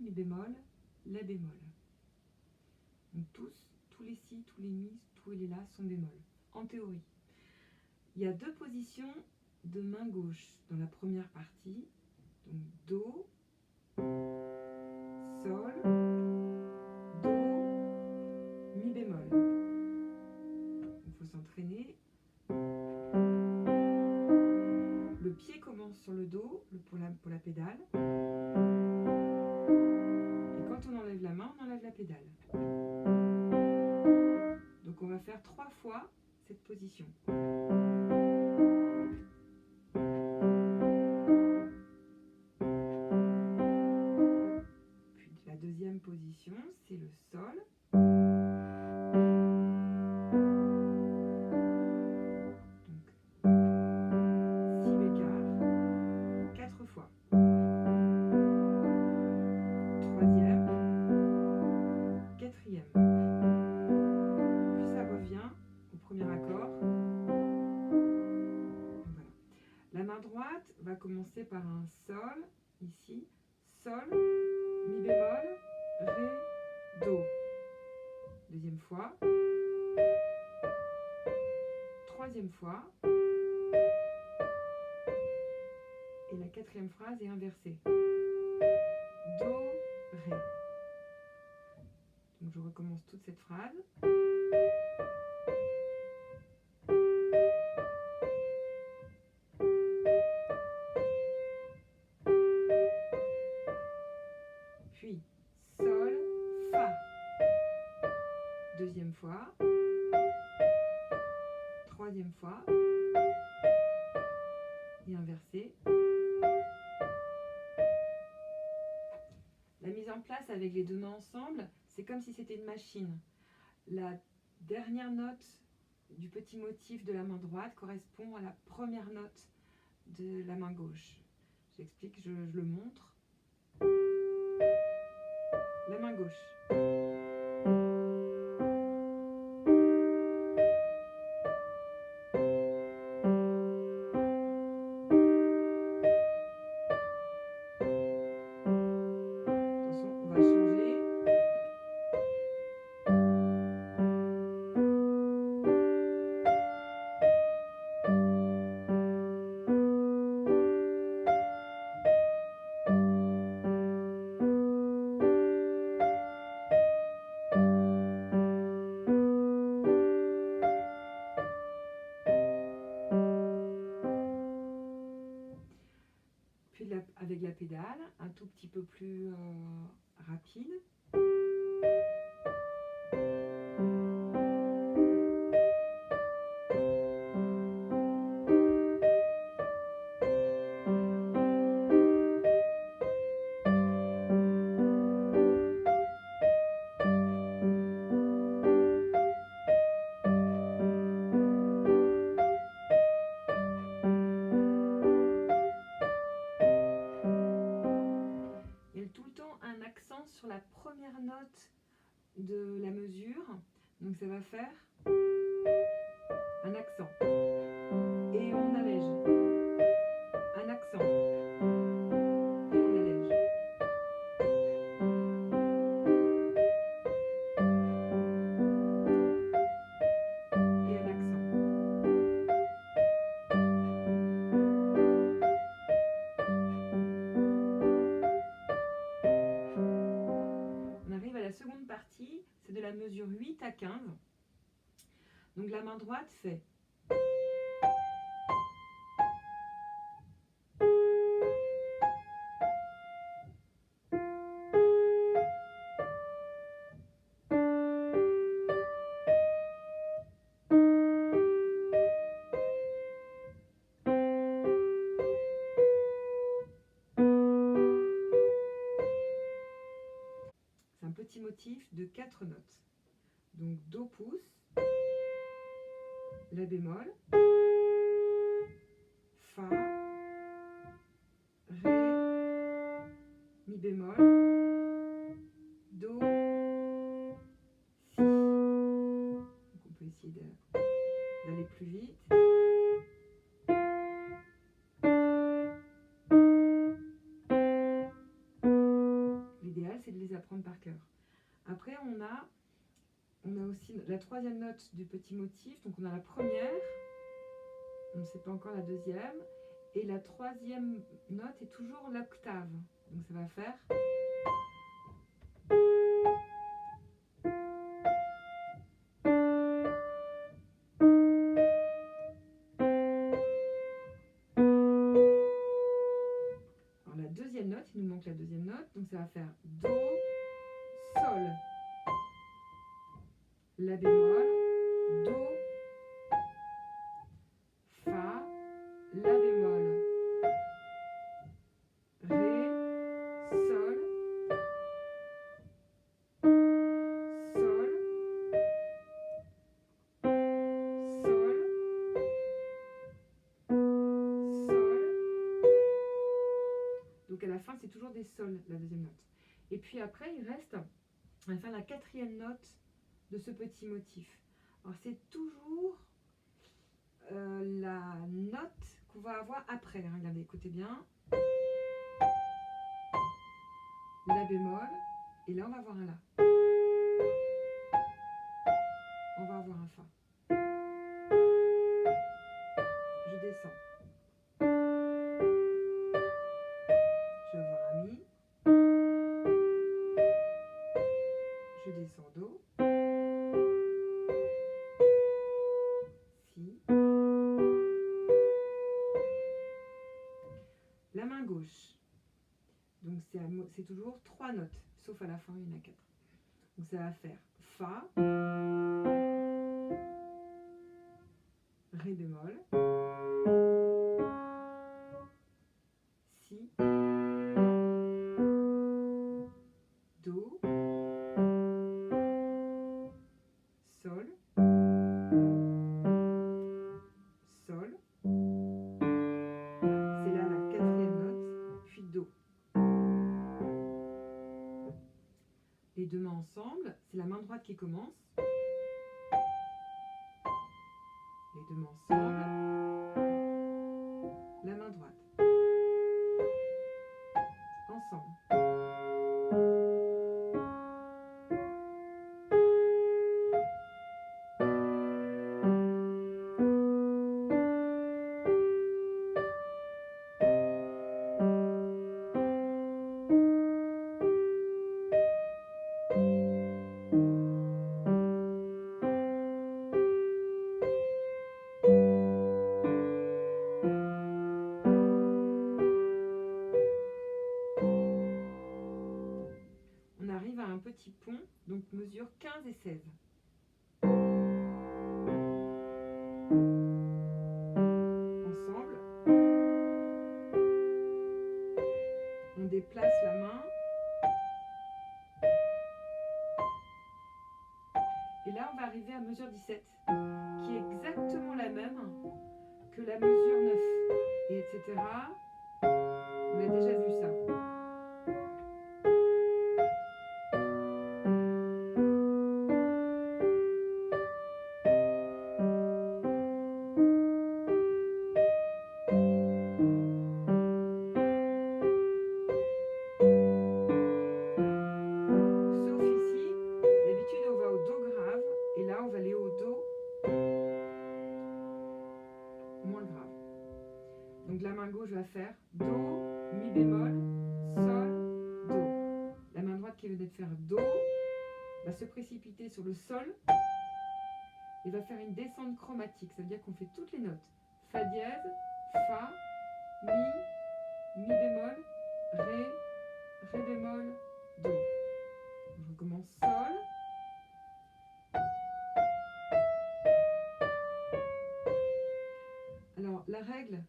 mi bémol, la bémol. Donc tous les si, tous les mi, tous les la sont bémol, en théorie. Il y a deux positions de main gauche dans la première partie. Donc Do, Sol, Do, Mi bémol. Il faut s'entraîner. Le pied commence sur le Do pour la pédale. Et quand on enlève la main, on enlève la pédale. Donc on va faire 3 fois cette position. Puis la deuxième position, c'est le Sol. Donc, si bécard, 4 fois. Troisième, quatrième. Puis ça revient au premier accord. Voilà. La main droite va commencer par un Sol, ici. Sol, Mi bémol, Ré, Do. Deuxième fois. Troisième fois. Et la quatrième phrase est inversée. Do, Ré. Donc je recommence toute cette phrase. Puis Sol, Fa. Deuxième fois. Troisième fois. Et inversé. La mise en place avec les deux mains ensemble, c'est comme si c'était une machine. La dernière note du petit motif de la main droite correspond à la première note de la main gauche. J'explique, je le montre. La main gauche. Attention, on va changer. Puis avec la pédale, un tout petit peu plus rapide. Il y a tout le temps un accent sur la première note de la mesure. Donc ça va faire un accent. Et on allège. Un accent. Et on allège. Et un accent. On arrive à la seconde partie, c'est de la mesure 8 à 15. Donc la main droite fait. C'est un petit motif de 4 notes. Donc Do pouce, La bémol, Fa, Ré, Mi bémol, Do, Si. Donc on peut essayer d'aller plus vite. L'idéal apprendre par cœur. Après, on a aussi la troisième note du petit motif. Donc, on a la première, on ne sait pas encore la deuxième. Et la troisième note est toujours l'octave. Donc, ça va faire... Alors, la deuxième note, il nous manque la deuxième note. Donc, ça va faire Do, Sol, La bémol, Do, Fa, La bémol, Ré, Sol, Sol, Sol, Sol. Donc à la fin, c'est toujours des sols, la deuxième note. Et puis après, il reste, on va faire la quatrième note de ce petit motif. Alors c'est toujours la note qu'on va avoir après. Regardez, écoutez bien. La bémol, et là on va avoir un La. On va avoir un Fa. Je descends. Je vais avoir un Mi. Je descends Do. Si. La main gauche. Donc c'est toujours 3 notes, sauf à la fin, il y en a 4. Donc ça va faire Fa, Ré bémol, Si, Do, Sol, Sol. C'est là la quatrième note, puis Do. Les deux mains ensemble, c'est la main droite qui commence. Les deux mains ensemble, la main droite. Ensemble. On arrive à un petit pont, donc mesure 15 et 16. Ensemble, on déplace la main. Et là, on va arriver à mesure 17, qui est exactement la même que la mesure 9, et etc. On a déjà vu ça. Sauf ici, d'habitude on va au Do grave, et là on va aller au Do moins grave. Donc la main gauche va faire Do, Mi bémol, Sol, Do. La main droite qui venait de faire Do va se précipiter sur le Sol et va faire une descente chromatique. Ça veut dire qu'on fait toutes les notes. Fa dièse, Fa, Mi bémol, Ré, Ré bémol, Do. Je recommence Sol. Alors la règle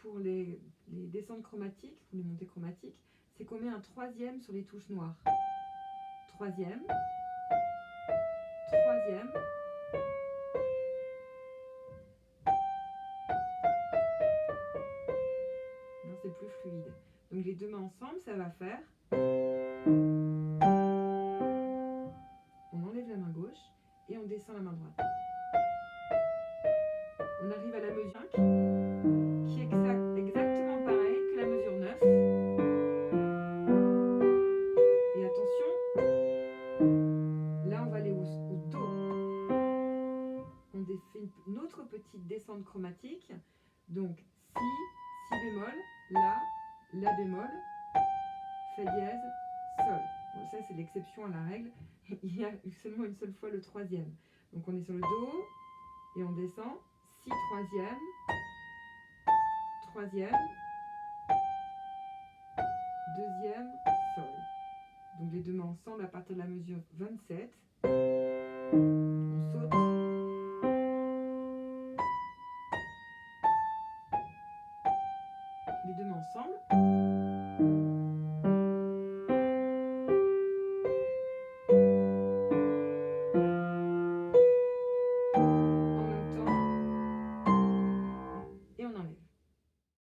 pour les descentes chromatiques, pour les montées chromatiques, c'est qu'on met un troisième sur les touches noires. Troisième, troisième. Non, c'est plus fluide. Donc les deux mains ensemble, ça va faire. On enlève la main gauche et on descend la main droite. On arrive à la mesure 5, qui est exactement pareil que la mesure 9. Et attention, descente chromatique. Donc si, si bémol, la bémol, fa dièse, sol. Bon, ça c'est l'exception à la règle. Il y a seulement une seule fois le troisième. Donc on est sur le do et on descend. Si troisième, troisième, deuxième, sol. Donc les deux mains ensemble à partir de la mesure 27.